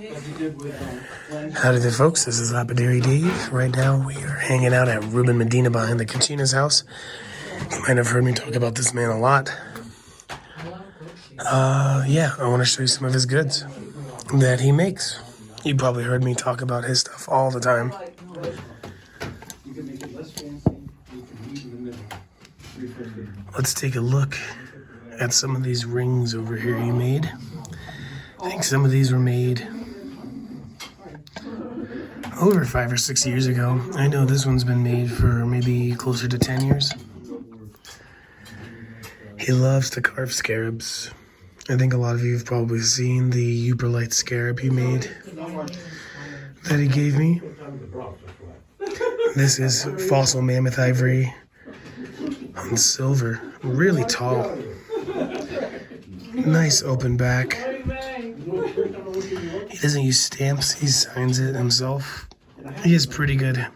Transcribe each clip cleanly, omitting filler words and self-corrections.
Howdy there, folks. This is Lapidary Dave. Right now we are hanging out at Reuben Medina behind the Cachina's house. You might have heard me talk about this man a lot. Yeah, I want to show you some of his goods that he makes. You probably heard me talk about his stuff all the time. Let's take a look at some of these rings over here he made. I think some of these were made over 5 or 6 years ago. I know this one's been made for maybe closer to 10 years. He loves to carve scarabs. I think a lot of you have probably seen the Ricolite scarab he made that he gave me. This is fossil mammoth ivory on silver, really tall. Nice open back. He doesn't use stamps, he signs it himself. He has pretty good,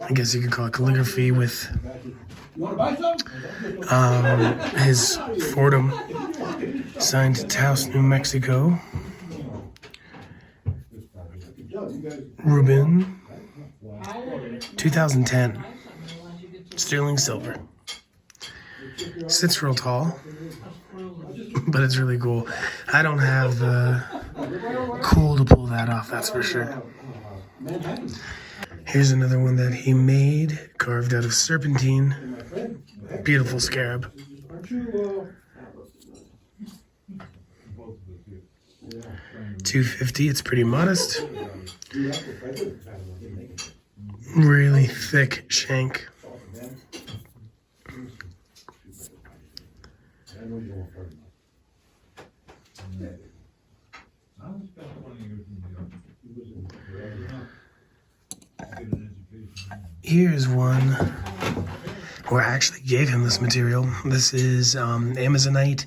I guess you could call it calligraphy with his Fordham signed to Taos, New Mexico. Reuben, 2010, sterling silver. Sits real tall, but it's really cool. I don't have the cool to pull that off, that's for sure. Here's another one that he made, carved out of serpentine. Beautiful scarab. $250, it's pretty modest. Really thick shank. Here's one where I actually gave him this material. This is Amazonite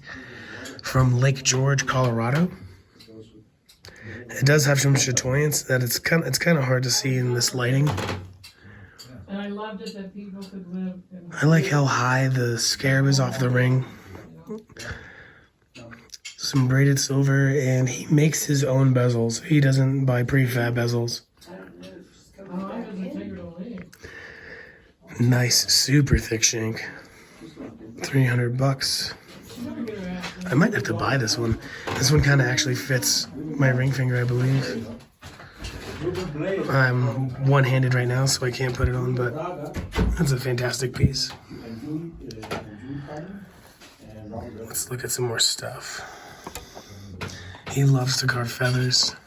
from Lake George, Colorado. It does have some chatoyance that it's kind of hard to see in this lighting. And I loved it that people could live. I like how high the scarab is off the ring. Some braided silver, and he makes his own bezels. He doesn't buy prefab bezels. Nice, super thick shank. $300. I might have to buy this one. This one kind of actually fits my ring finger, I believe. I'm one-handed right now, so I can't put it on, but that's a fantastic piece. Let's look at some more stuff. He loves to carve feathers.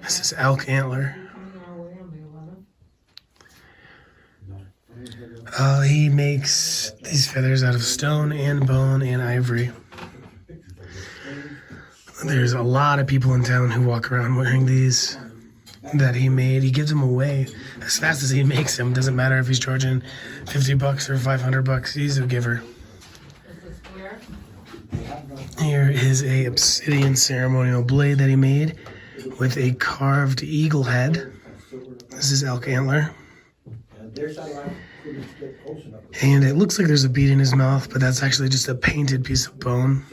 This is Elk Antler. He makes these feathers out of stone and bone and ivory. There's a lot of people in town who walk around wearing these that he made. He gives them away as fast as he makes them. Doesn't matter if he's charging $50 or $500. He's a giver. Here is a Obsidian ceremonial blade that he made with a carved eagle head. This is Elk Antler. And it looks like there's a bead in his mouth, but that's actually just a painted piece of bone.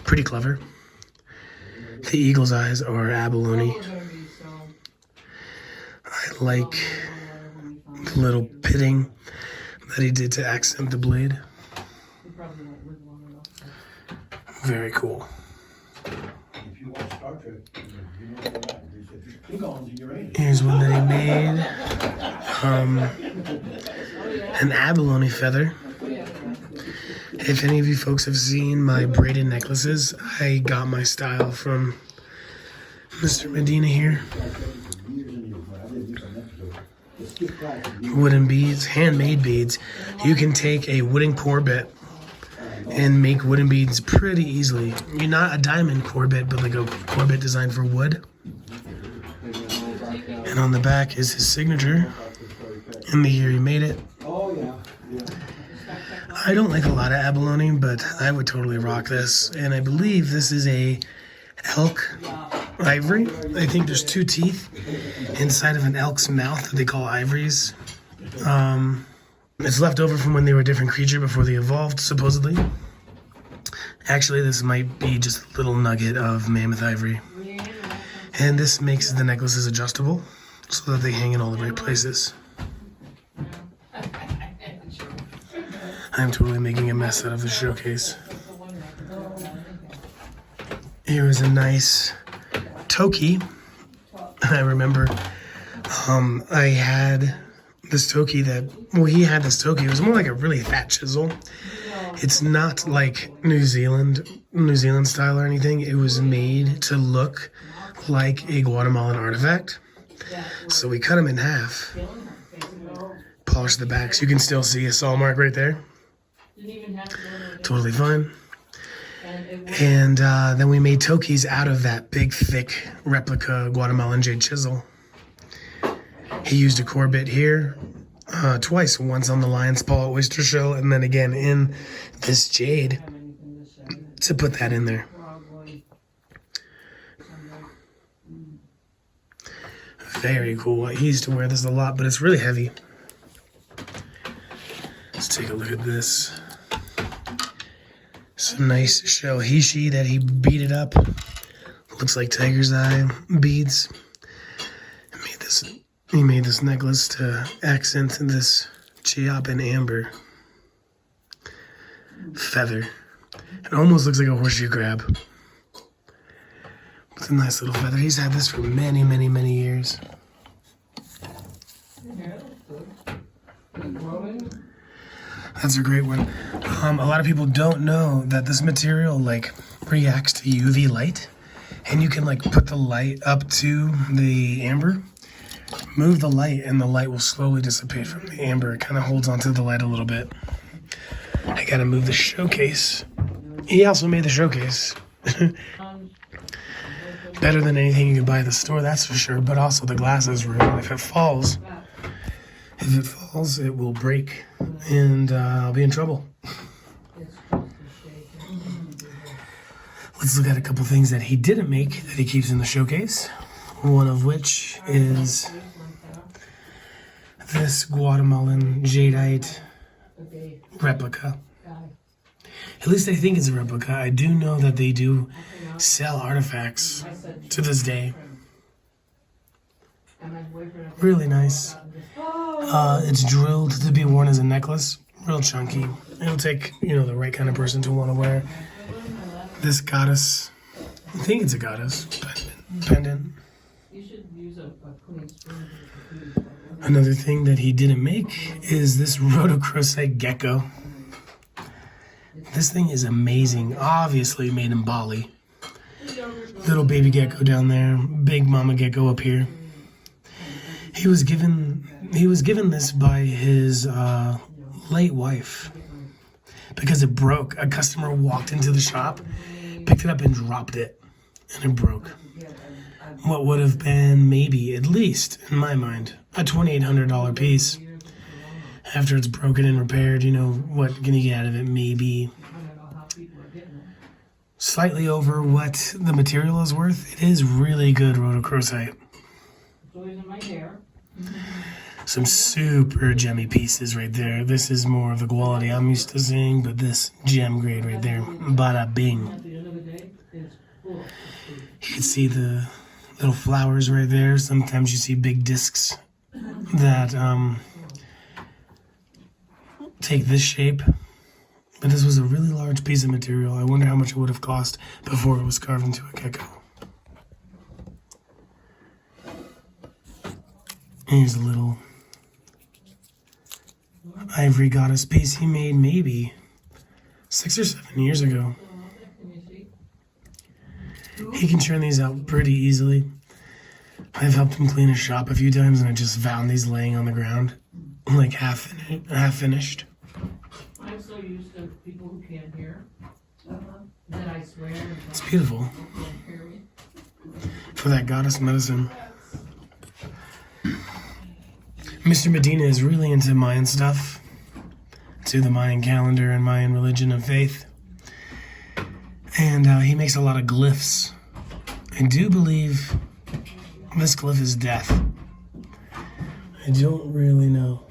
Pretty clever. The eagle's eyes are abalone. I like the little pitting that he did to accent the blade. Very cool. Here's one that he made. An abalone feather. If any of you folks have seen my braided necklaces, I got my style from Mr. Medina here. Wooden beads, handmade beads. You can take a wooden core bit and make wooden beads pretty easily. You're not a diamond core bit, but like a core bit designed for wood. And on the back is his signature and the year he made it. I don't like a lot of abalone, but I would totally rock this. And I believe this is a elk ivory. I think there's 2 teeth inside of an elk's mouth that they call ivories. It's left over from when they were a different creature before they evolved, supposedly. Actually, this might be just a little nugget of mammoth ivory. And this makes the necklaces adjustable so that they hang in all the right places. I'm totally making a mess out of the showcase. Here is a nice toki. I remember I had this toki that, well, he had this toki. It was more like a really fat chisel. It's not like New Zealand style or anything. It was made to look like a Guatemalan artifact. So we cut them in half, polished the backs. You can still see a saw mark right there. Totally fine. And then we made tokis out of that big, thick replica Guatemalan jade chisel. He used a core bit here twice, once on the lion's paw oyster shell, and then again in this jade to put that in there. Very cool. He used to wear this a lot, but it's really heavy. Let's take a look at this. Some nice shell hishi that he beat it up. Looks like tiger's eye beads. He made this necklace to accent this Chiapan amber feather. It almost looks like a horseshoe crab. It's a nice little feather. He's had this for many, many, many years. That's a great one. A lot of people don't know that this material like reacts to UV light, and you can like put the light up to the amber, move the light, and the light will slowly dissipate from the amber. It kind of holds onto the light a little bit. I gotta move the showcase. He also made the showcase. Better than anything you can buy at the store, that's for sure, but also the glasses room. If it falls, it will break, and I'll be in trouble. Let's look at a couple things that he didn't make that he keeps in the showcase. One of which is this Guatemalan Jadeite replica. At least I think it's a replica. I do know that they do sell artifacts to this day. Really nice. It's drilled to be worn as a necklace. Real chunky. It'll take, the right kind of person to want to wear this goddess. I think it's a goddess pendant. Another thing that he didn't make is this rhodochrosite gecko. This thing is amazing. Obviously made in Bali. Little baby gecko down there, big mama gecko up here. He was given this by his late wife because it broke. A customer walked into the shop, picked it up and dropped it, and it broke. What would have been maybe, at least in my mind, a $2,800 piece. After it's broken and repaired, what can you get out of it? Maybe slightly over what the material is worth. It is really good rhodochrosite. Some super gemmy pieces right there. This is more of the quality I'm used to seeing, but this gem grade right there, bada bing. You can see the little flowers right there. Sometimes you see big discs that take this shape. But this was a really large piece of material. I wonder how much it would have cost before it was carved into a gecko. Here's a little ivory goddess piece he made maybe 6 or 7 years ago. He can churn these out pretty easily. I've helped him clean his shop a few times, and I just found these laying on the ground, like half finished. I'm so used to people who can't hear that I swear. It's beautiful. For that goddess medicine. Mr. Medina is really into Mayan stuff, to the Mayan calendar and Mayan religion and faith. And he makes a lot of glyphs. I do believe this glyph is death. I don't really know.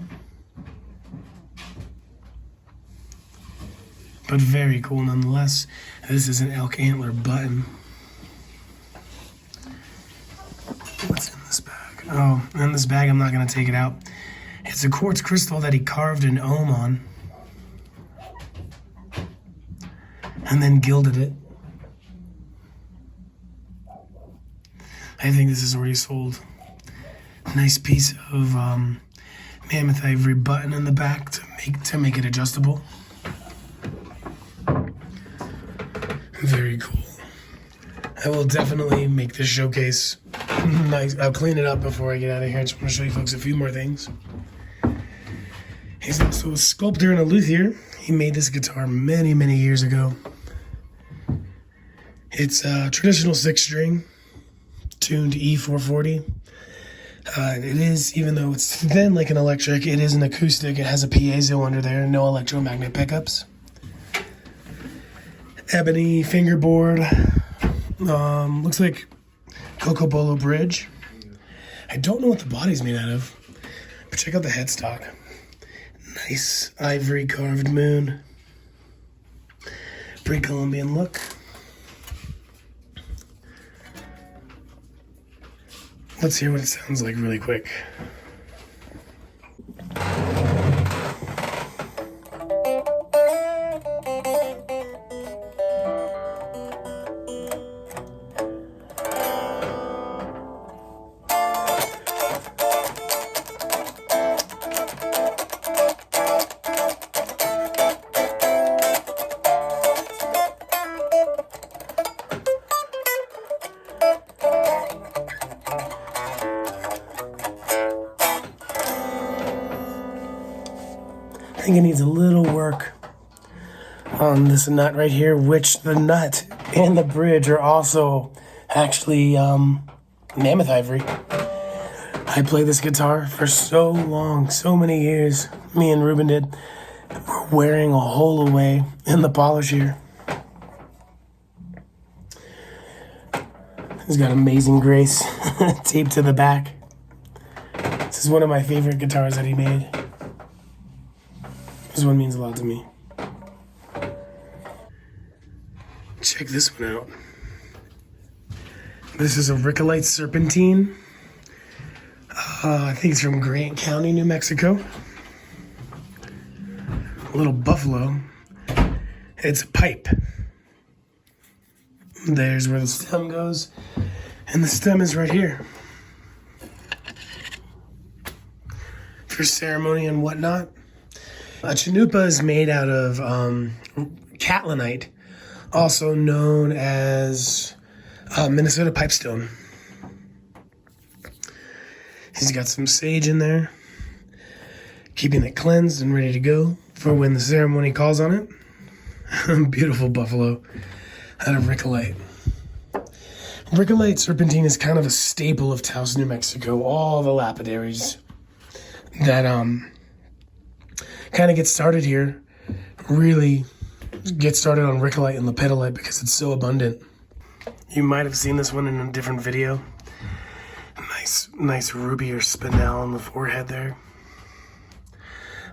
But very cool nonetheless. This is an Elk Antler button. What's in this bag? Oh, in this bag, I'm not going to take it out. It's a quartz crystal that he carved an ohm on. And then gilded it. I think this is already sold. Nice piece of mammoth ivory button in the back to make it adjustable. Very cool. I will definitely make this showcase nice. I'll clean it up before I get out of here. I just want to show you folks a few more things. He's also a sculptor and a luthier. He made this guitar many, many years ago. It's a traditional 6-string, tuned to E440. It is, even though it's thin like an electric, it is an acoustic. It has a piezo under there, no electromagnet pickups. Ebony fingerboard. Looks like Cocobolo bridge. I don't know what the body's made out of, but check out the headstock. Nice ivory carved moon. Pre-Columbian look. Let's hear what it sounds like really quick. I think it needs a little work on this nut right here, which the nut and the bridge are also actually mammoth ivory. I played this guitar for so long, so many years. Me and Reuben did. We're wearing a hole away in the polish here. It's got amazing grace taped to the back. This is one of my favorite guitars that he made. This one means a lot to me. Check this one out. This is a Ricolite Serpentine. I think it's from Grant County, New Mexico. A little buffalo. It's a pipe. There's where the stem goes. And the stem is right here. For ceremony and whatnot. A chanupa is made out of catlinite, also known as Minnesota pipestone. He's got some sage in there, keeping it cleansed and ready to go for when the ceremony calls on it. Beautiful buffalo out of Ricolite. Ricolite Serpentine is kind of a staple of Taos, New Mexico. All the lapidaries that kind of get started here really get started on Ricolite and Lapidary because it's so abundant. You might have seen this one in a different video. Nice ruby or spinel on the forehead there.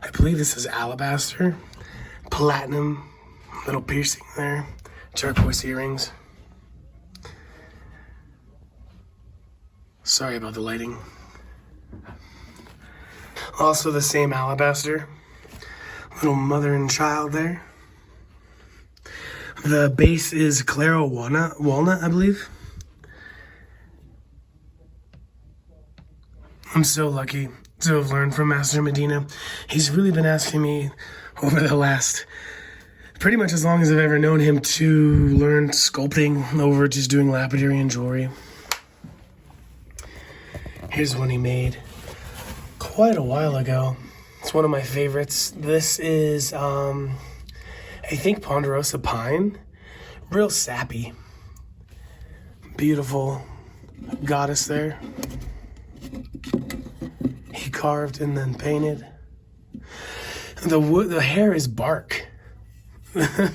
I believe this is alabaster, platinum, little piercing there, turquoise earrings. Sorry about the lighting. Also the same alabaster. Little mother and child there. The base is Claro walnut, I believe. I'm so lucky to have learned from Master Medina. He's really been asking me over the last, pretty much as long as I've ever known him, to learn sculpting over just doing lapidary and jewelry. Here's one he made quite a while ago. It's one of my favorites. This is, I think, Ponderosa pine. Real sappy. Beautiful goddess there. He carved and then painted. The hair is bark. It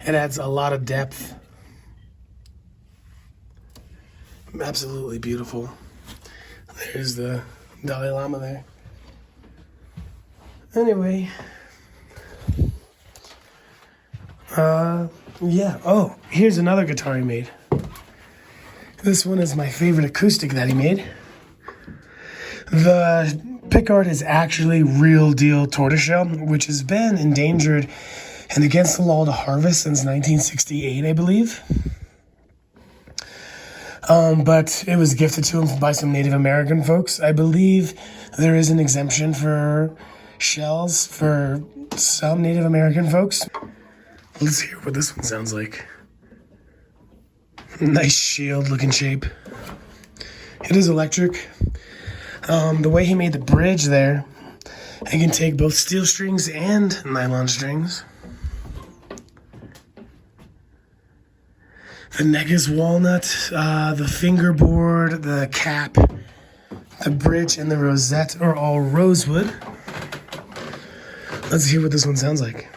adds a lot of depth. Absolutely beautiful. There's the Dalai Lama there. Anyway, Yeah. Oh, here's another guitar he made. This one is my favorite acoustic that he made. The pickguard is actually real deal tortoiseshell, which has been endangered and against the law to harvest since 1968, I believe. But it was gifted to him by some Native American folks. I believe there is an exemption for shells for some Native American folks. Let's hear what this one sounds like. Nice shield looking shape. It is electric. The way he made the bridge there, I can take both steel strings and nylon strings. The neck is walnut, the fingerboard, the cap, the bridge, and the rosette are all rosewood. Let's hear what this one sounds like.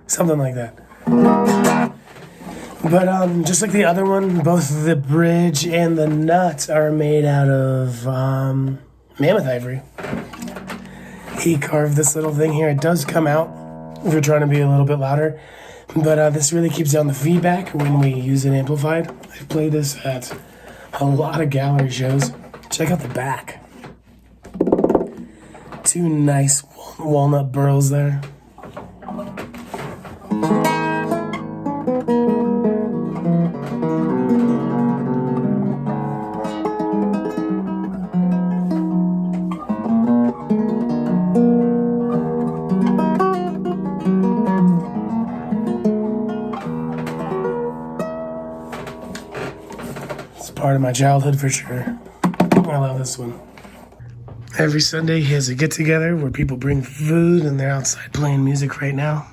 Something like that. But just like the other one, both the bridge and the nut are made out of mammoth ivory. He carved this little thing here. It does come out if you're trying to be a little bit louder, but this really keeps down the feedback when we use it amplified. I've played this at a lot of gallery shows. Check out the back. Two nice walnut burls there. It's part of my childhood for sure. I love this one. Every Sunday he has a get-together where people bring food and they're outside playing music right now.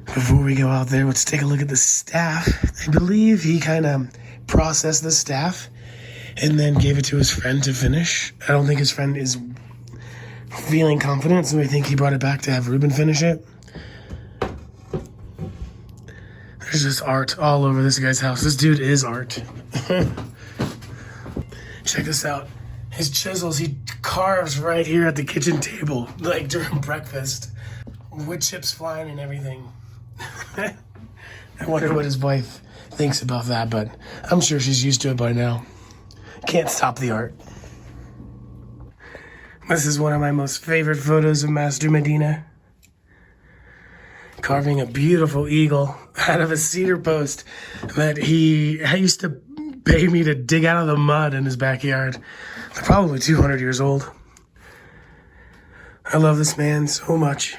Before we go out there, let's take a look at the staff. I believe he kind of processed the staff and then gave it to his friend to finish. I don't think his friend is feeling confident, so I think he brought it back to have Reuben finish it. There's just art all over this guy's house. This dude is art. Check this out. His chisels, he carves right here at the kitchen table, like during breakfast. Wood chips flying and everything. I wonder what his wife thinks about that, but I'm sure she's used to it by now. Can't stop the art. This is one of my most favorite photos of Master Medina. Carving a beautiful eagle out of a cedar post that he used to pay me to dig out of the mud in his backyard. They're probably 200 years old. I love this man so much.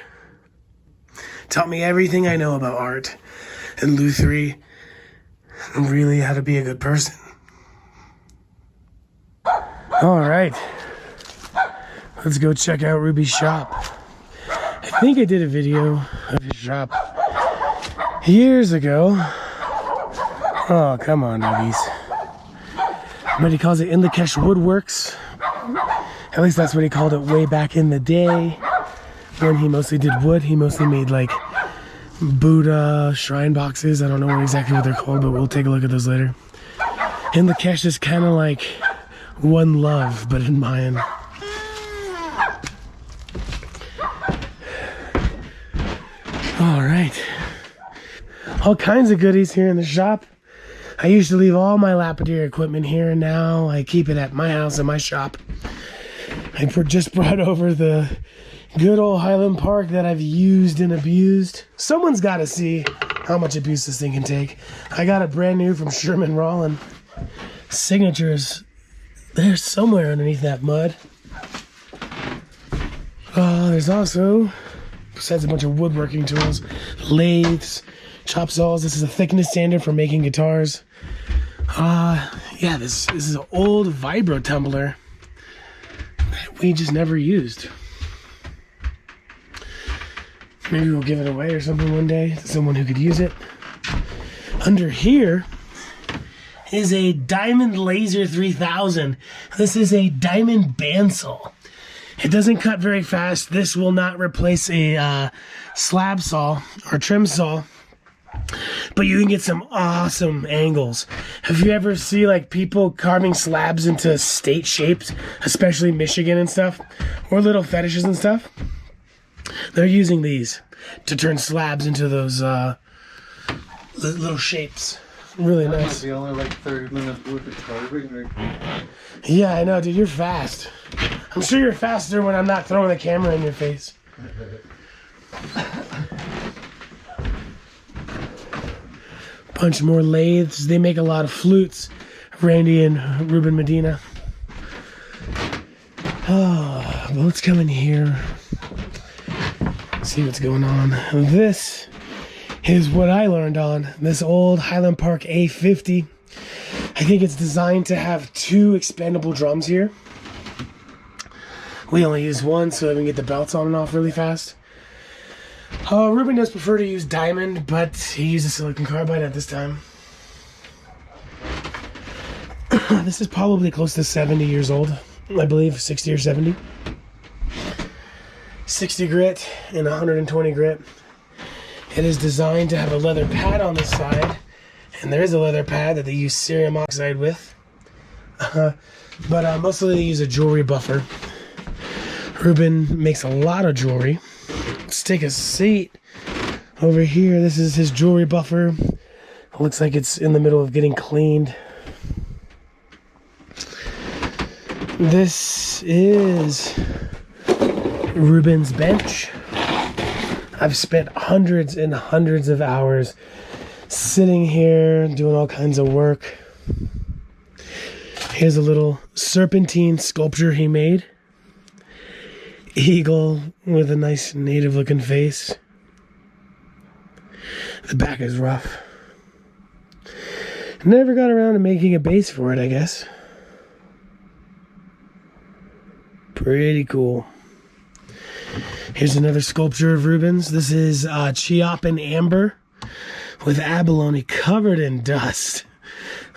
Taught me everything I know about art and lutherie and really how to be a good person. All right, let's go check out Ruby's shop. I think I did a video of his shop years ago. Oh, come on, doggies. But he calls it In the Kesh Woodworks. At least that's what he called it way back in the day. When he mostly did wood. He mostly made like Buddha shrine boxes. I don't know exactly what they're called, but we'll take a look at those later. In the Kesh is kind of like One Love, but in Mayan. All right. All kinds of goodies here in the shop. I used to leave all my lapidary equipment here, and now I keep it at my house and my shop. I just brought over the good old Highland Park that I've used and abused. Someone's got to see how much abuse this thing can take. I got it brand new from Sherman Rollin. Signatures, they're somewhere underneath that mud. There's also, besides a bunch of woodworking tools, lathes, chop saws. This is a thickness sander for making guitars. Yeah, this is an old vibro tumbler that we just never used. Maybe we'll give it away or something one day to someone who could use it. Under here is a Diamond Laser 3000. This is a diamond bandsaw. It doesn't cut very fast. This will not replace a slab saw or trim saw, but you can get some awesome angles. Have you ever see like people carving slabs into state shapes, especially Michigan and stuff, or little fetishes and stuff? They're using these to turn slabs into those little shapes. Really nice. That might be only like 30 minutes worth of carving. Yeah, I know, dude. You're fast. I'm sure you're faster when I'm not throwing the camera in your face. Bunch more lathes. They make a lot of flutes. Randy and Reuben Medina. Oh, but let's come in here. See what's going on. This is what I learned on this old Highland Park A50. I think it's designed to have 2 expandable drums here. We only use one so that we can get the belts on and off really fast. Reuben does prefer to use diamond, but he uses silicon carbide at this time. This is probably close to 70 years old, I believe, 60 or 70. 60 grit and 120 grit. It is designed to have a leather pad on the side, and there is a leather pad that they use cerium oxide with. But mostly they use a jewelry buffer. Reuben makes a lot of jewelry. Let's take a seat over here. This is his jewelry buffer. It looks like it's in the middle of getting cleaned. This is Reuben's bench. I've spent hundreds and hundreds of hours sitting here doing all kinds of work. Here's a little serpentine sculpture he made. Eagle with a nice native looking face. The back is rough. Never got around to making a base for it, I guess. Pretty cool. Here's another sculpture of Reuben's. This is Chiapan Amber with abalone covered in dust.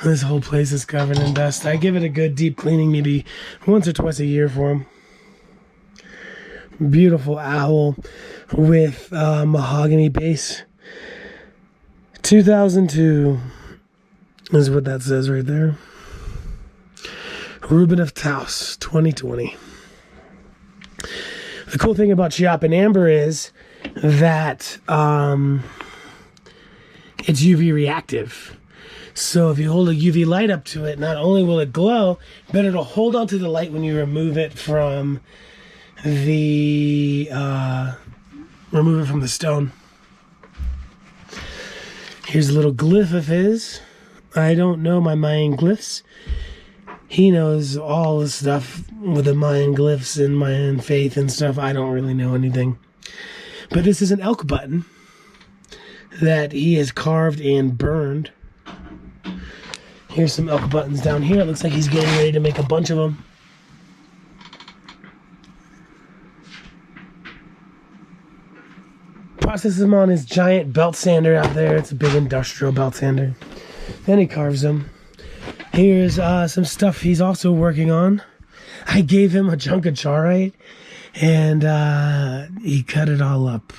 This whole place is covered in dust. I give it a good deep cleaning maybe once or twice a year for him. Beautiful owl with mahogany base. 2002 is what that says right there. Reuben of Taos, 2020. The cool thing about Chiapan Amber is that it's UV reactive. So if you hold a UV light up to it, not only will it glow, but it'll hold onto the light when you remove it from the stone. Here's a little glyph of his. I don't know my Mayan glyphs. He knows all the stuff with the Mayan glyphs and Mayan faith and stuff. I don't really know anything. But this is an elk button that he has carved and burned. Here's some elk buttons down here. It looks like he's getting ready to make a bunch of them. Processes them on his giant belt sander out there. It's a big industrial belt sander. Then he carves them. Here's some stuff he's also working on. I gave him a chunk of charite, and he cut it all up.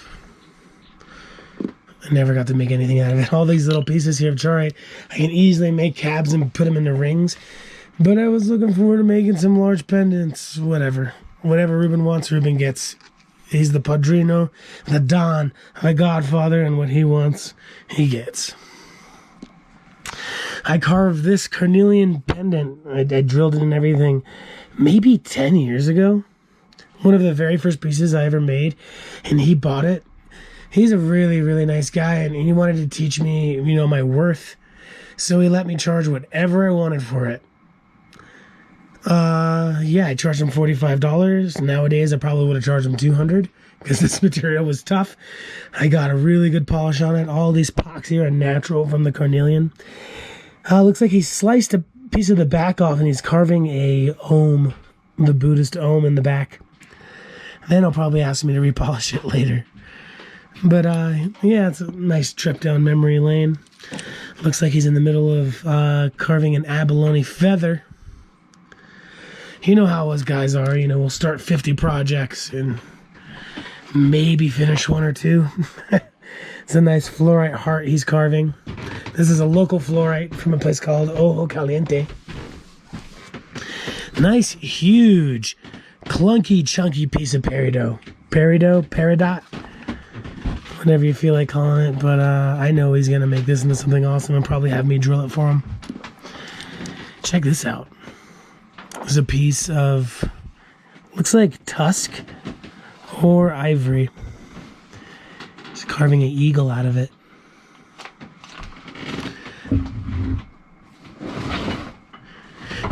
I never got to make anything out of it. All these little pieces here of charite, I can easily make cabs and put them into rings. But I was looking forward to making some large pendants. Whatever. Whatever Reuben wants, Reuben gets. He's the padrino, the don, the godfather, and what he wants, he gets. I carved this Carnelian Pendant. I drilled it and everything maybe 10 years ago. One of the very first pieces I ever made, and he bought it. He's a really, really nice guy, and he wanted to teach me, you know, my worth. So he let me charge whatever I wanted for it. Yeah, I charged him $45. Nowadays, I probably would have charged him $200 because this material was tough. I got a really good polish on it. All these pox here are natural from the Carnelian. Looks like he sliced a piece of the back off and he's carving a Om, the Buddhist Om in the back. Then he'll probably ask me to repolish it later. But yeah, it's a nice trip down memory lane. Looks like he's in the middle of carving an abalone feather. You know how us guys are, you know, we'll start 50 projects and maybe finish one or two. It's a nice fluorite heart he's carving. This is a local fluorite from a place called Ojo Caliente. Nice, huge, clunky, chunky piece of peridot. Peridot? Whatever you feel like calling it. But I know he's going to make this into something awesome and probably have me drill it for him. Check this out. There's a piece of, looks like tusk or ivory. He's carving an eagle out of it.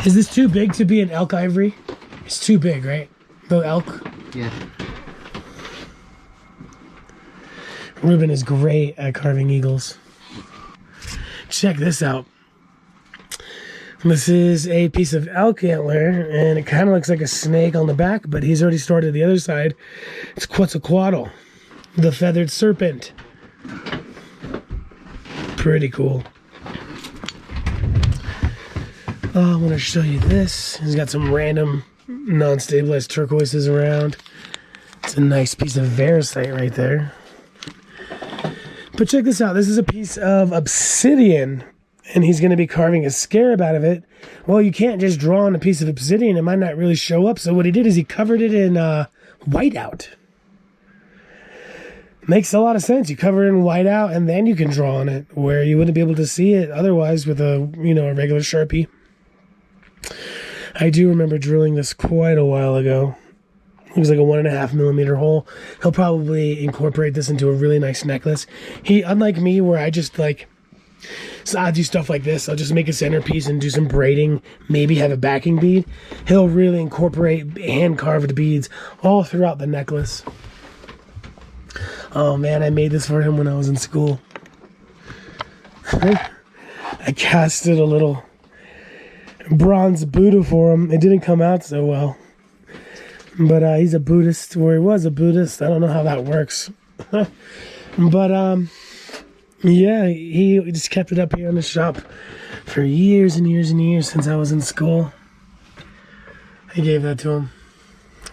Is this too big to be an elk ivory? It's too big, right? The elk? Yeah. Reuben is great at carving eagles. Check this out. This is a piece of elk antler, and it kind of looks like a snake on the back, but he's already started the other side. It's Quetzalcoatl, the feathered serpent. Pretty cool. Oh, I want to show you this. He's got some random non-stabilized turquoises around. It's a nice piece of varicite right there. But check this out. This is a piece of obsidian, and he's going to be carving a scarab out of it. Well, you can't just draw on a piece of obsidian. It might not really show up. So what he did is he covered it in whiteout. Makes a lot of sense. You cover it in whiteout, and then you can draw on it, where you wouldn't be able to see it otherwise with a, you know, a regular Sharpie. I do remember drilling this quite a while ago. It was like a 1.5 millimeter hole. He'll probably incorporate this into a really nice necklace. He, unlike me, where I just like, so I'll do stuff like this. I'll just make a centerpiece and do some braiding, maybe have a backing bead. He'll really incorporate hand-carved beads all throughout the necklace. Oh man, I made this for him when I was in school. I casted a little bronze Buddha for him. It didn't come out so well. But he's a Buddhist, or he was a Buddhist. I don't know how that works. But yeah, he just kept it up here in the shop for years and years and years since I was in school. I gave that to him.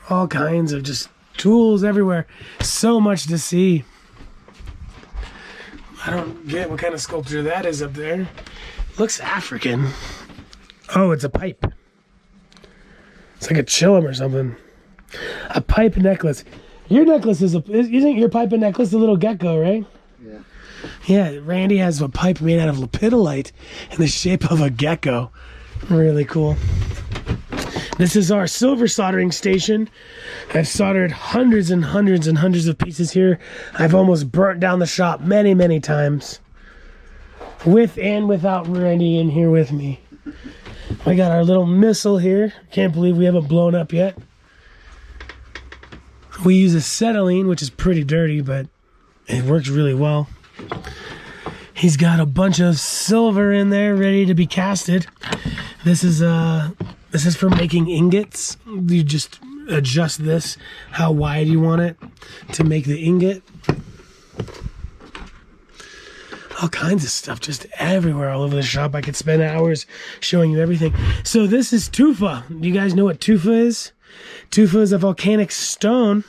All kinds of just tools everywhere. So much to see. I don't get what kind of sculpture that is up there. Looks African. Oh, it's a pipe. It's like a chillum or something. A pipe necklace. Your necklace is isn't your pipe and necklace a little gecko, right? Yeah. Yeah, Randy has a pipe made out of lapidolite in the shape of a gecko. Really cool. This is our silver soldering station. I've soldered hundreds and hundreds and hundreds of pieces here. I've almost burnt down the shop many, many times. With and without Randy in here with me. We got our little missile here. Can't believe we haven't blown up yet. We use acetylene, which is pretty dirty, but it works really well. He's got a bunch of silver in there ready to be casted. This is for making ingots. You just adjust this, how wide you want it to make the ingot. All kinds of stuff just everywhere all over the shop. I could spend hours showing you everything. So this is tufa. Do you guys know what tufa is? Tufa is a volcanic stone.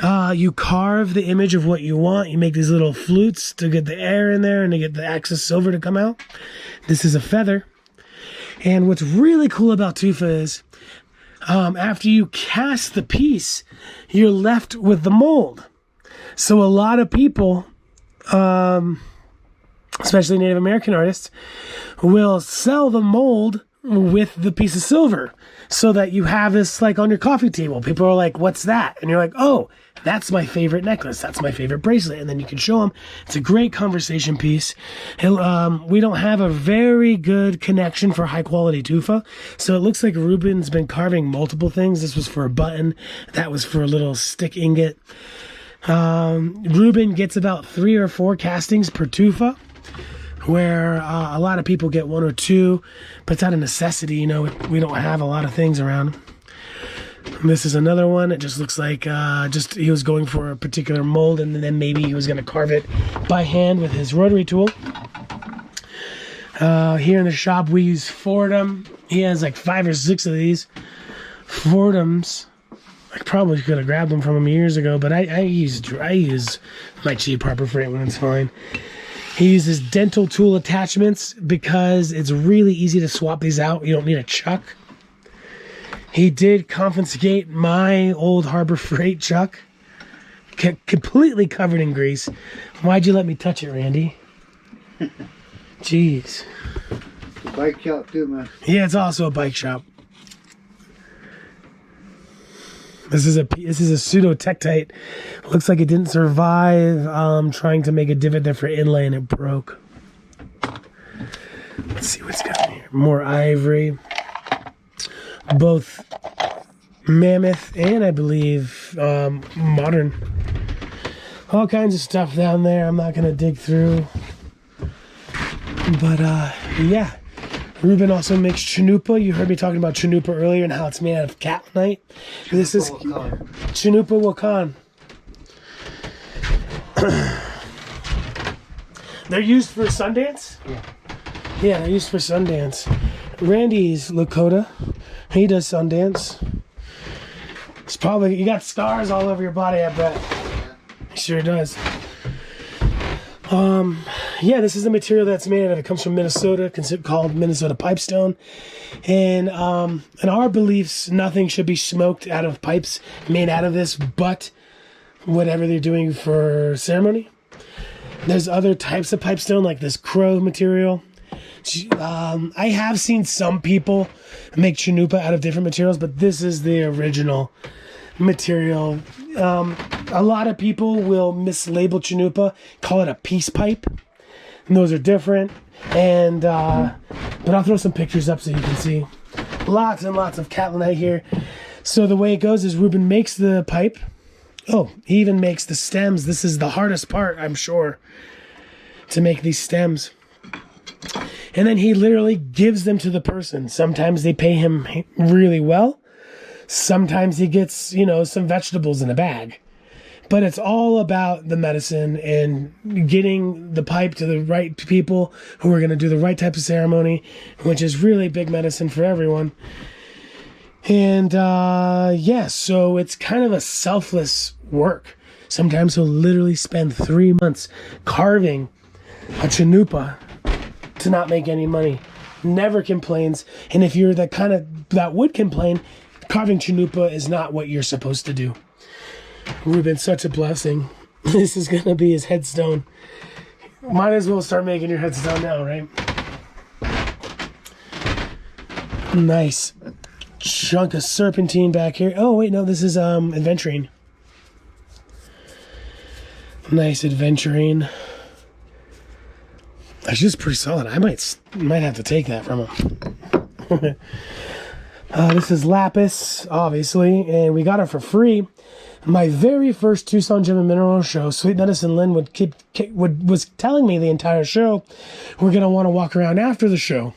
You carve the image of what you want. You make these little flutes to get the air in there and to get the excess silver to come out. This is a feather. And what's really cool about tufa is after you cast the piece, you're left with the mold. So a lot of people, especially Native American artists, will sell the mold with the piece of silver so that you have this like on your coffee table. People are like, what's that? And you're like, oh, that's my favorite necklace. That's my favorite bracelet. And then you can show them. It's a great conversation piece. We don't have a very good connection for high quality tufa. So it looks like Reuben's been carving multiple things. This was for a button. That was for a little stick ingot. Reuben gets about 3 or 4 castings per tufa, where a lot of people get 1 or 2, but it's out of necessity. You know, we don't have a lot of things around. This is another one. It just looks like just he was going for a particular mold, and then maybe he was going to carve it by hand with his rotary tool. Here in the shop, we use Fordham. He has like 5 or 6 of these Fordhams. I probably could have grabbed them from him years ago, but I use my cheap Harbor Freight when it's fine. He uses dental tool attachments because it's really easy to swap these out. You don't need a chuck. He did confiscate my old Harbor Freight chuck, completely covered in grease. Why'd you let me touch it, Randy? Jeez. The bike shop too, man. Yeah, it's also a bike shop. This is a pseudo Tektite. Looks like it didn't survive trying to make a divot there for inlay, and it broke. Let's see what's got here. More ivory. Both mammoth and I believe modern. All kinds of stuff down there. I'm not gonna dig through. But yeah. Reuben also makes Chanupa. You heard me talking about Chanupa earlier and how it's made out of catlite. This is Chanupa Wakan. They're used for Sundance? Yeah, they're used for Sundance. Randy's Lakota. He does Sundance. It's probably, you got scars all over your body, I bet. He sure does. Yeah, this is the material that's made out of. It comes from Minnesota, called Minnesota Pipestone. And in our beliefs, nothing should be smoked out of pipes made out of this, but whatever they're doing for ceremony. There's other types of pipestone, like this crow material. I have seen some people make Chanupa out of different materials, but this is the original material. A lot of people will mislabel Chanupa, call it a peace pipe, and those are different. And but I'll throw some pictures up so you can see. Lots and lots of catlinite here. So the way it goes is Reuben makes the pipe. Oh, he even makes the stems. This is the hardest part, I'm sure, to make these stems. And then he literally gives them to the person. Sometimes they pay him really well. Sometimes he gets, you know, some vegetables in a bag. But it's all about the medicine and getting the pipe to the right people who are going to do the right type of ceremony, which is really big medicine for everyone. And yeah, so it's kind of a selfless work. Sometimes he'll literally spend 3 months carving a Chanupa to not make any money. Never complains. And if you're the kind of that would complain, carving Chanupa is not what you're supposed to do. Reuben's such a blessing. This is gonna be his headstone. Might as well start making your headstone now, right? Nice chunk of serpentine back here. Oh wait, no, this is adventurine. Nice adventurine. That's just pretty solid. I might have to take that from him. This is lapis, obviously, and we got it for free. My very first Tucson Gem and Mineral show, Sweet Medicine Lynn was telling me the entire show, we're going to want to walk around after the show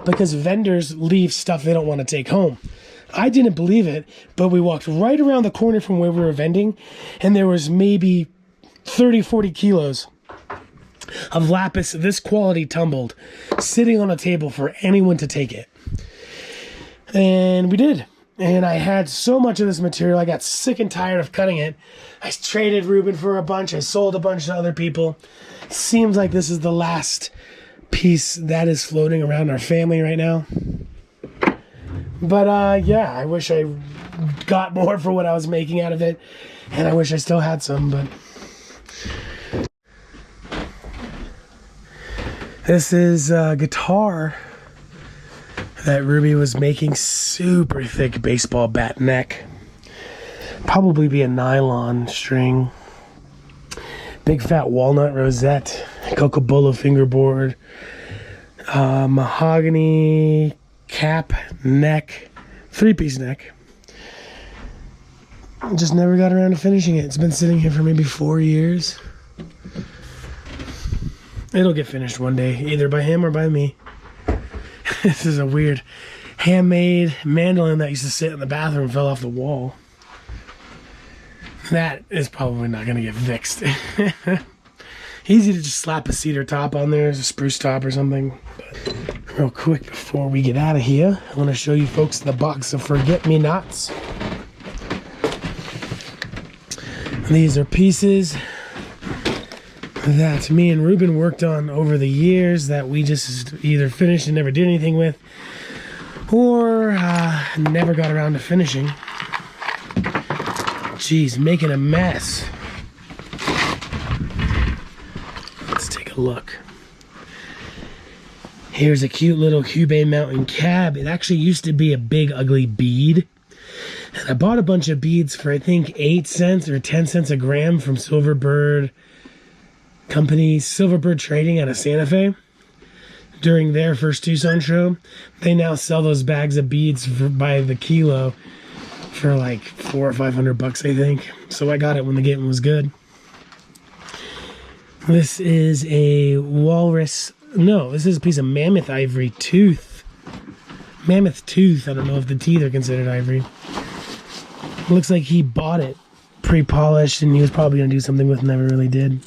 because vendors leave stuff they don't want to take home. I didn't believe it, but we walked right around the corner from where we were vending, and there was maybe 30, 40 kilos of lapis, this quality tumbled, sitting on a table for anyone to take it. And we did. And I had so much of this material, I got sick and tired of cutting it. I traded Reuben for a bunch. I sold a bunch to other people. Seems like this is the last piece that is floating around our family right now. But yeah, I wish I got more for what I was making out of it. And I wish I still had some, but... This is a guitar that Ruby was making. Super thick baseball bat neck. Probably be a nylon string. Big fat walnut rosette. Cocobolo fingerboard. Mahogany cap, neck. 3-piece neck. Just never got around to finishing it. It's been sitting here for maybe 4 years. It'll get finished one day, either by him or by me. This is a weird handmade mandolin that used to sit in the bathroom and fell off the wall. That is probably not going to get fixed. Easy to just slap a cedar top on there, as a spruce top or something. But real quick before we get out of here, I want to show you folks the box of forget-me-nots. These are pieces that me and Reuben worked on over the years that we just either finished and never did anything with, or never got around to finishing. Jeez, making a mess. Let's take a look. Here's a cute little Cuban mountain cab. It actually used to be a big ugly bead. And I bought a bunch of beads for I think 8 cents or 10 cents a gram from Silverbird Company, Silverbird Trading out of Santa Fe. During their first Tucson show, they now sell those bags of beads by the kilo for like $400 or $500, I think. So I got it when the game was good. This is a walrus. No, this is a piece of mammoth ivory tooth. Mammoth tooth. I don't know if the teeth are considered ivory. Looks like he bought it pre-polished and he was probably going to do something with it, never really did.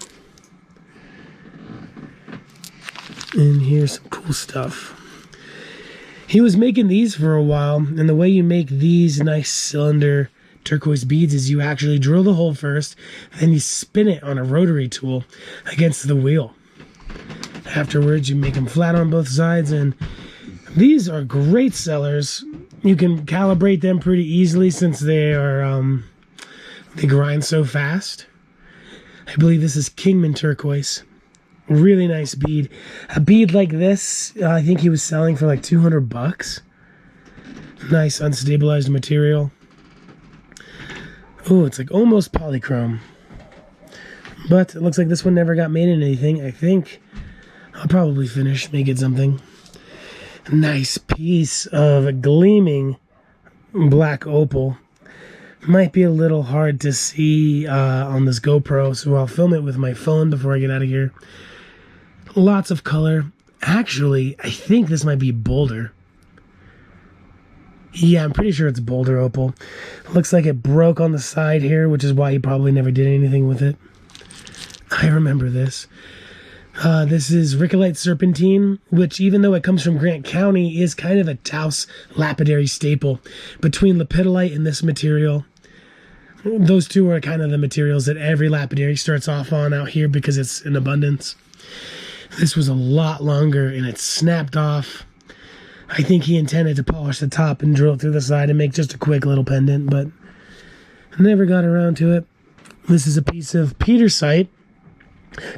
And here's some cool stuff. He was making these for a while, and the way you make these nice cylinder turquoise beads is you actually drill the hole first, then you spin it on a rotary tool against the wheel. Afterwards, you make them flat on both sides, and these are great sellers. You can calibrate them pretty easily since they are they grind so fast. I believe this is Kingman Turquoise. Really nice bead. A bead like this, I think he was selling for like $200. Nice unstabilized material. Oh, it's like almost polychrome. But it looks like this one never got made in anything. I think I'll probably finish, make it something. Nice piece of gleaming black opal. Might be a little hard to see on this GoPro, so I'll film it with my phone before I get out of here. Lots of color. Actually, I think this might be Boulder. Yeah, I'm pretty sure it's Boulder opal. Looks like it broke on the side here, which is why he probably never did anything with it. I remember this. This is Ricolite Serpentine, which even though it comes from Grant County, is kind of a Taos lapidary staple. Between lepidolite and this material, those two are kind of the materials that every lapidary starts off on out here because it's in abundance. This was a lot longer and it snapped off. I think he intended to polish the top and drill through the side and make just a quick little pendant, but never got around to it. This is a piece of petersite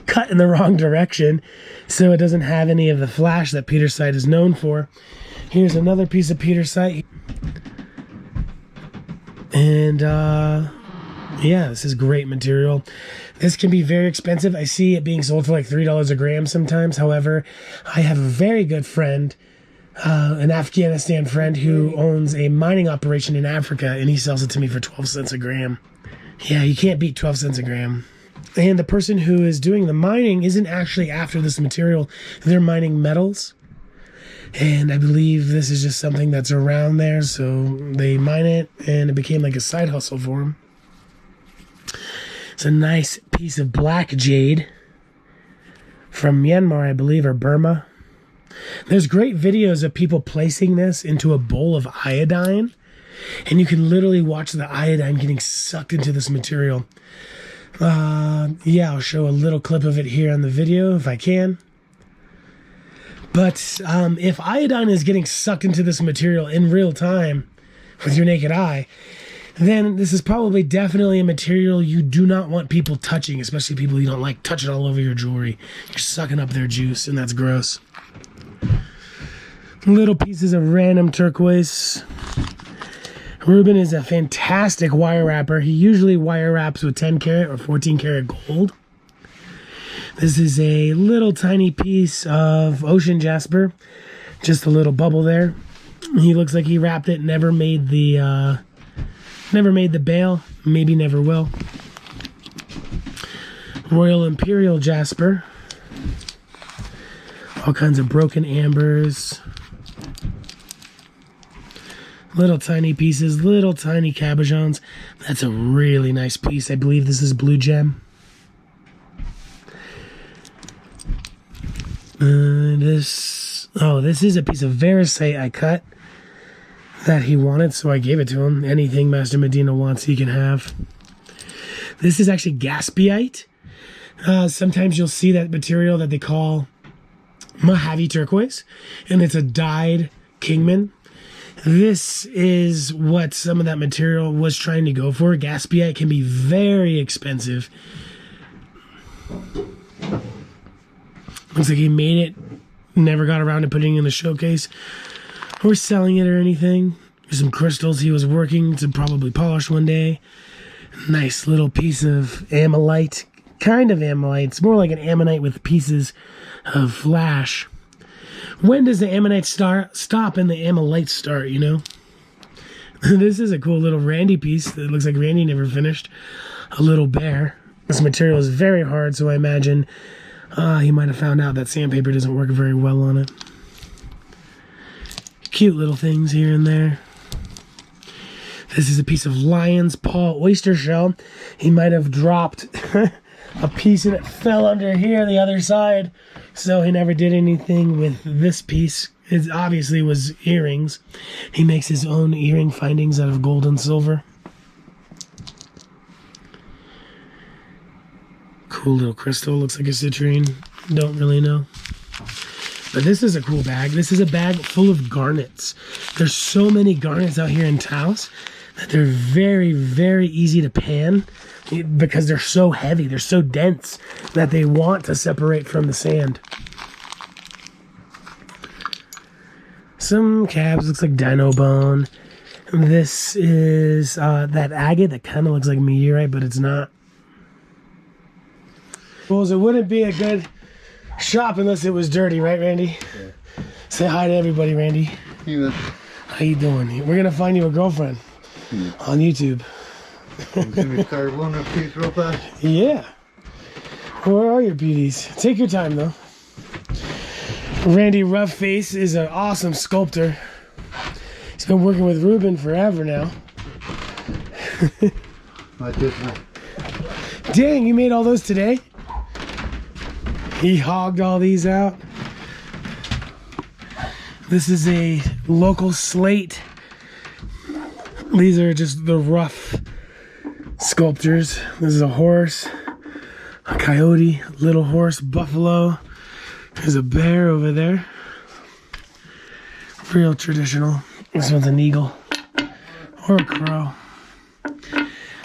cut in the wrong direction, so it doesn't have any of the flash that petersite is known for. Here's another piece of petersite. And yeah, this is great material. This can be very expensive. I see it being sold for like $3 a gram sometimes. However, I have a very good friend, an Afghanistan friend who owns a mining operation in Africa, and he sells it to me for 12 cents a gram. Yeah, you can't beat 12 cents a gram. And the person who is doing the mining isn't actually after this material. They're mining metals. And I believe this is just something that's around there, so they mine it, and it became like a side hustle for them. It's a nice piece of black jade from Myanmar, I believe, or Burma. There's great videos of people placing this into a bowl of iodine, and you can literally watch the iodine getting sucked into this material. Yeah, I'll show a little clip of it here on the video if I can. But if iodine is getting sucked into this material in real time with your naked eye, then this is probably definitely a material you do not want people touching, especially people you don't like touching all over your jewelry. You're sucking up their juice, and that's gross. Little pieces of random turquoise. Reuben is a fantastic wire wrapper. He usually wire wraps with 10 karat or 14 karat gold. This is a little tiny piece of ocean jasper. Just a little bubble there. He looks like he wrapped it, never made the bail, maybe never will. Royal Imperial jasper. All kinds of broken ambers. Little tiny pieces, little tiny cabochons. That's a really nice piece. I believe this is blue gem. This is a piece of Varisite I cut that he wanted, so I gave it to him. Anything Master Medina wants, he can have. This is actually Gaspiite. Sometimes you'll see that material that they call Mojave turquoise, and it's a dyed Kingman. This is what some of that material was trying to go for. Gaspiite can be very expensive. Looks like he made it, never got around to putting it in the showcase or selling it or anything. There's some crystals he was working to probably polish one day. Nice little piece of ammonite, kind of ammonite. It's more like an ammonite with pieces of flash. When does the ammonite stop and the ammonite start, you know? This is a cool little Randy piece that looks like Randy never finished. A little bear. This material is very hard, so I imagine he might have found out that sandpaper doesn't work very well on it. Cute little things here and there. This is a piece of lion's paw oyster shell. He might have dropped a piece and it fell under here, the other side. So he never did anything with this piece. It obviously was earrings. He makes his own earring findings out of gold and silver. Cool little crystal. Looks like a citrine. Don't really know. But this is a cool bag. This is a bag full of garnets. There's so many garnets out here in Taos that they're very, very easy to pan because they're so heavy. They're so dense that they want to separate from the sand. Some cabs. Looks like dino bone. This is that agate that kind of looks like meteorite, but it's not. Well, it wouldn't be a good shop unless it was dirty, right, Randy? Yeah. Say hi to everybody, Randy. Yeah. How you doing? We're gonna find you a girlfriend on YouTube. Can we start one of these real fast? Yeah. Where are your beauties? Take your time, though. Randy Roughface is an awesome sculptor. He's been working with Reuben forever now. Like this one. Dang, you made all those today? He hogged all these out. This is a local slate. These are just the rough sculptures. This is a horse, a coyote, little horse, buffalo. There's a bear over there. Real traditional. This one's an eagle or a crow.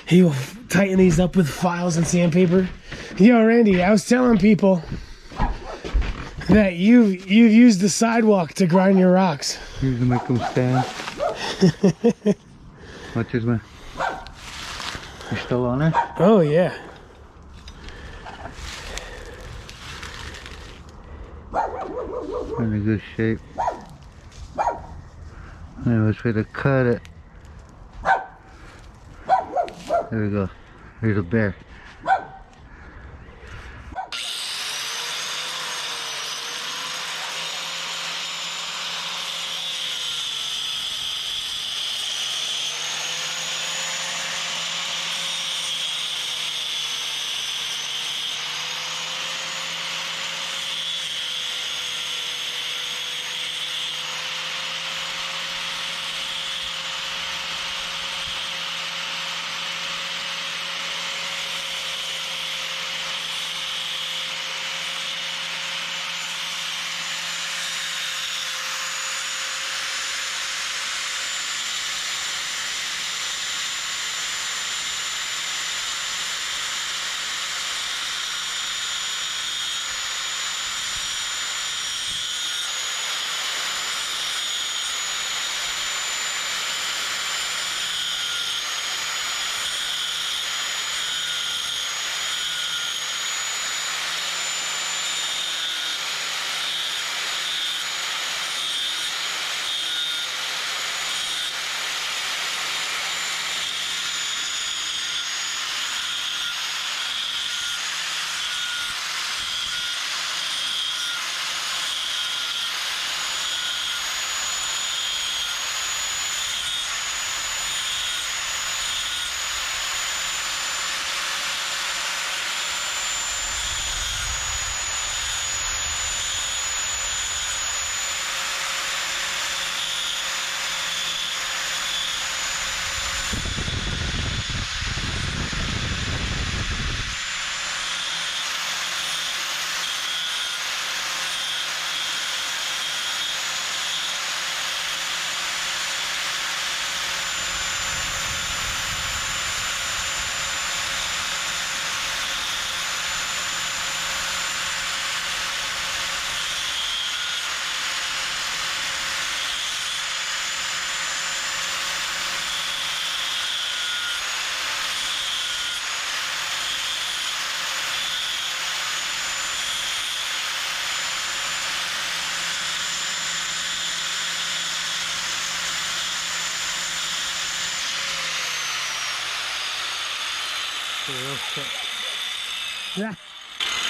He will tighten these up with files and sandpaper. Yo, Randy, I was telling people that you've used the sidewalk to grind your rocks. You can make them stand. Watch this, man. You still on it? Oh, yeah. In a good shape. I was trying to cut it. There we go. Here's a bear.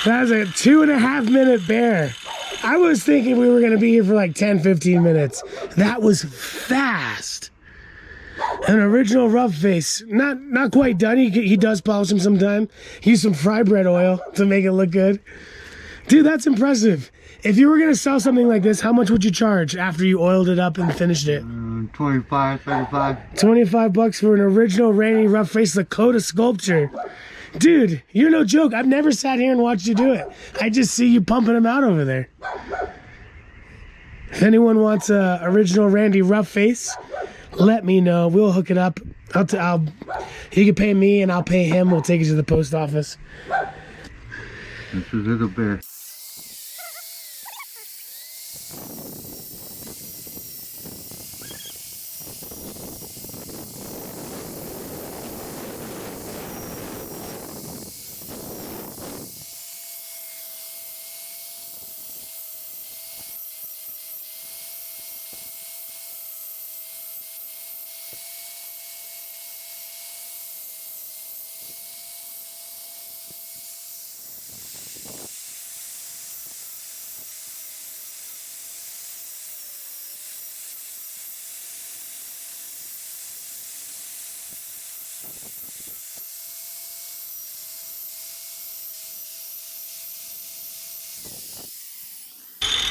That was a 2.5 minute bear. I was thinking we were going to be here for like 10-15 minutes. That was fast. An original rough face. Not quite done. He does polish them sometime. He used some fry bread oil to make it look good. Dude, that's impressive. If you were going to sell something like this, how much would you charge after you oiled it up and finished it? 25, 35. $25 for an original Randy rough face Lakota sculpture. Dude, you're no joke. I've never sat here and watched you do it. I just see you pumping them out over there. If anyone wants a original Randy rough face, let me know. We'll hook it up. He can pay me and I'll pay him. We'll take it to the post office. This is a little bear.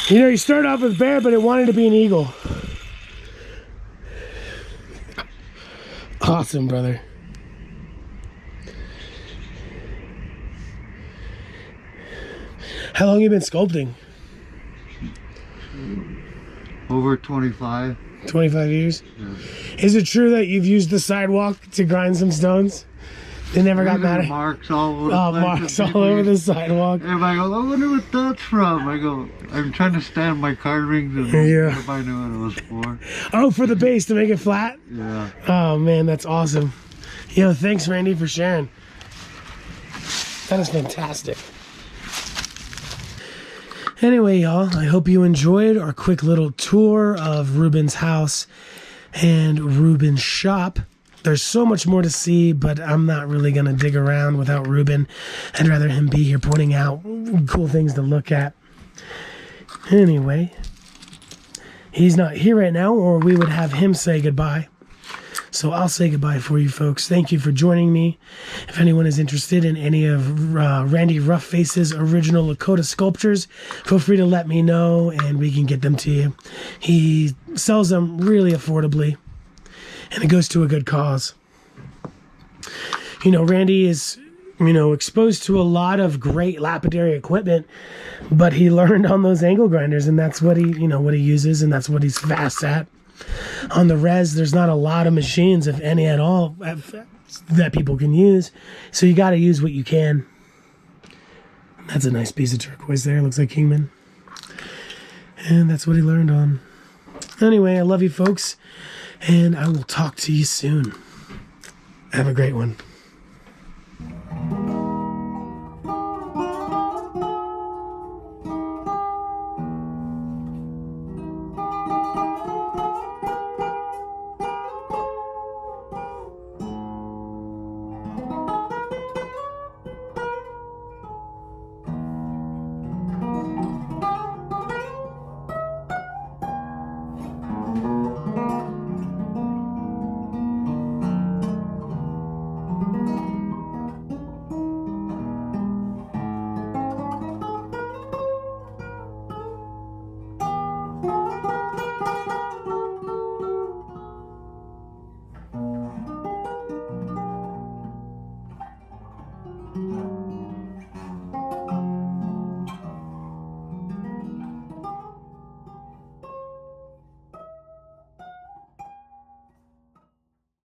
You know, you start off with bear, but it wanted to be an eagle. Awesome, brother. How long have you been sculpting? Over 25. 25 years? Yeah. Is it true that you've used the sidewalk to grind some stones? They never got mad at marks all over the place. Marks all over the sidewalk. Everybody goes, I wonder what that's from. I go, I'm trying to stand my card rings and Yeah. everybody knew what it was for. Oh, for the base to make it flat? Yeah. Oh, man, that's awesome. Yo, thanks, Randy, for sharing. That is fantastic. Anyway, y'all, I hope you enjoyed our quick little tour of Reuben's house and Reuben's shop. There's so much more to see, but I'm not really going to dig around without Reuben. I'd rather him be here pointing out cool things to look at. Anyway, he's not here right now, or we would have him say goodbye. So I'll say goodbye for you folks. Thank you for joining me. If anyone is interested in any of Randy Roughface's original Lakota sculptures, feel free to let me know and we can get them to you. He sells them really affordably, and it goes to a good cause. You know, Randy is, exposed to a lot of great lapidary equipment, but he learned on those angle grinders, and that's what he uses, and that's what he's fast at. On the res, there's not a lot of machines, if any at all, that people can use, so you got to use what you can. That's a nice piece of turquoise there. Looks like Kingman. And that's what he learned on. Anyway, I love you folks, and I will talk to you soon. Have a great one.